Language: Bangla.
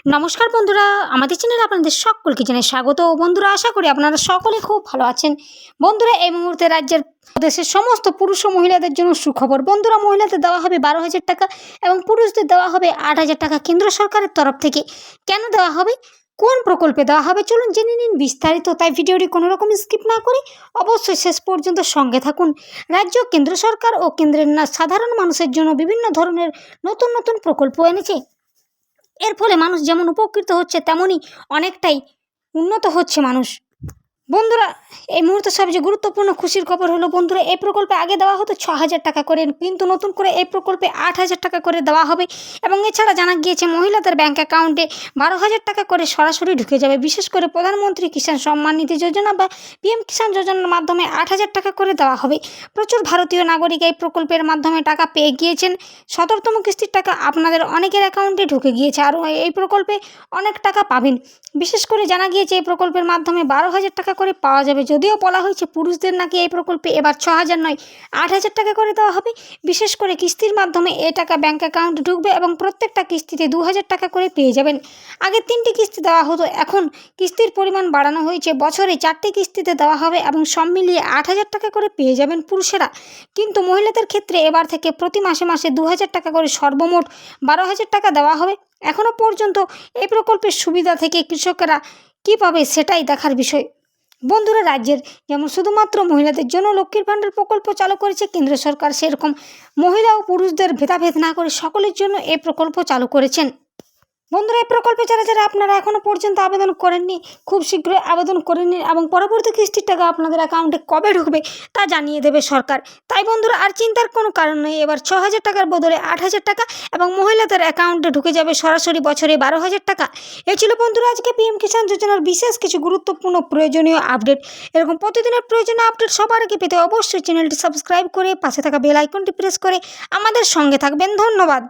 নমস্কার বন্ধুরা, আমাদের চ্যানেলে আপনাদের সকলকে জানাই স্বাগত। বন্ধুরা, আশা করি আপনারা সকলে খুব ভালো আছেন। বন্ধুরা, এই মুহূর্তে রাজ্যের দেশের সমস্ত পুরুষ ও মহিলাদের জন্য সুখবর। বন্ধুরা, মহিলাদের দেওয়া হবে 12,000 টাকা এবং পুরুষদের দেওয়া হবে 8,000 টাকা কেন্দ্র সরকারের তরফ থেকে। কেন দেওয়া হবে, কোন প্রকল্পে দেওয়া হবে, চলুন জেনে নিন বিস্তারিত। তাই ভিডিওটি কোনো রকম স্কিপ না করে অবশ্যই শেষ পর্যন্ত সঙ্গে থাকুন। রাজ্য, কেন্দ্র সরকার ও কেন্দ্রের সাধারণ মানুষের জন্য বিভিন্ন ধরনের নতুন নতুন প্রকল্প এনেছে। এর ফলে মানুষ যেমন উপকৃত হচ্ছে, তেমনই অনেকটাই উন্নত হচ্ছে মানুষ। বন্ধুরা, এই মুহূর্তে সবচেয়ে গুরুত্বপূর্ণ খুশির খবর হলো বন্ধুরা, এই প্রকল্পে আগে দেওয়া হতো 6,000 টাকা করে, কিন্তু নতুন করে এই প্রকল্পে 8,000 টাকা করে দেওয়া হবে। এবং এছাড়া জানা গিয়েছে মহিলাদের ব্যাঙ্ক অ্যাকাউন্টে 12,000 টাকা করে সরাসরি ঢুকে যাবে। বিশেষ করে প্রধানমন্ত্রী কিষাণ সম্মান নিধি যোজনা বা পিএম কিষাণ যোজনার মাধ্যমে 8,000 টাকা করে দেওয়া হবে। প্রচুর ভারতীয় নাগরিক এই প্রকল্পের মাধ্যমে টাকা পেয়ে গিয়েছেন। 17তম কিস্তির টাকা আপনাদের অনেকের অ্যাকাউন্টে ঢুকে গিয়েছে, আর এই প্রকল্পে অনেক টাকা পাবেন। বিশেষ করে জানা গিয়েছে এই প্রকল্পের মাধ্যমে 12,000 টাকা করে পাওয়া যাবে। যদিও বলা হয়েছে পুরুষদের নাকি এই প্রকল্পে এবার 6,000 নয় 8,000 টাকা করে দেওয়া হবে। বিশেষ করে কিস্তির মাধ্যমে এই টাকা ব্যাঙ্ক অ্যাকাউন্টে ঢুকবে এবং প্রত্যেকটা কিস্তিতে 2,000 টাকা করে পেয়ে যাবেন। আগে 3টি কিস্তি দেওয়া হতো, এখন কিস্তির পরিমাণ বাড়ানো হয়েছে। বছরে 4টি কিস্তিতে দেওয়া হবে এবং সব মিলিয়ে 8,000 টাকা করে পেয়ে যাবেন পুরুষেরা। কিন্তু মহিলাদের ক্ষেত্রে এবার থেকে প্রতি মাসে মাসে 2,000 টাকা করে সর্বমোট 12,000 টাকা দেওয়া হবে। এখনও পর্যন্ত এই প্রকল্পের সুবিধা থেকে কৃষকেরা কী পাবে সেটাই দেখার বিষয়। বন্ধুরা, রাজ্যের যেমন শুধুমাত্র মহিলাদের জন্য লক্ষ্মীর ভাণ্ডার প্রকল্প চালু করেছে কেন্দ্র সরকার, সেরকম মহিলা ও পুরুষদের ভেদাভেদ না করে সকলের জন্য এই প্রকল্প চালু করেছেন। বন্ধুরা, এই প্রকল্পে যারা আপনারা এখনও পর্যন্ত আবেদন করেননি, খুব শীঘ্রই আবেদন করে নিন এবং পরবর্তী কিস্তির টাকা আপনাদের অ্যাকাউন্টে কবে ঢুকবে তা জানিয়ে দেবে সরকার। তাই বন্ধুরা, আর চিন্তার কোনো কারণ নেই। এবার 6,000 টাকার বদলে 8,000 টাকা এবং মহিলাদের অ্যাকাউন্টে ঢুকে যাবে সরাসরি বছরে 12,000 টাকা। এই ছিল বন্ধুরা আজকে পিএম কিষাণ যোজনার বিশেষ কিছু গুরুত্বপূর্ণ প্রয়োজনীয় আপডেট। এরকম প্রতিদিনের প্রয়োজনীয় আপডেট সবার আগে পেতে অবশ্যই চ্যানেলটি সাবস্ক্রাইব করে পাশে থাকা বেল আইকনটি প্রেস করে আমাদের সঙ্গে থাকবেন। ধন্যবাদ।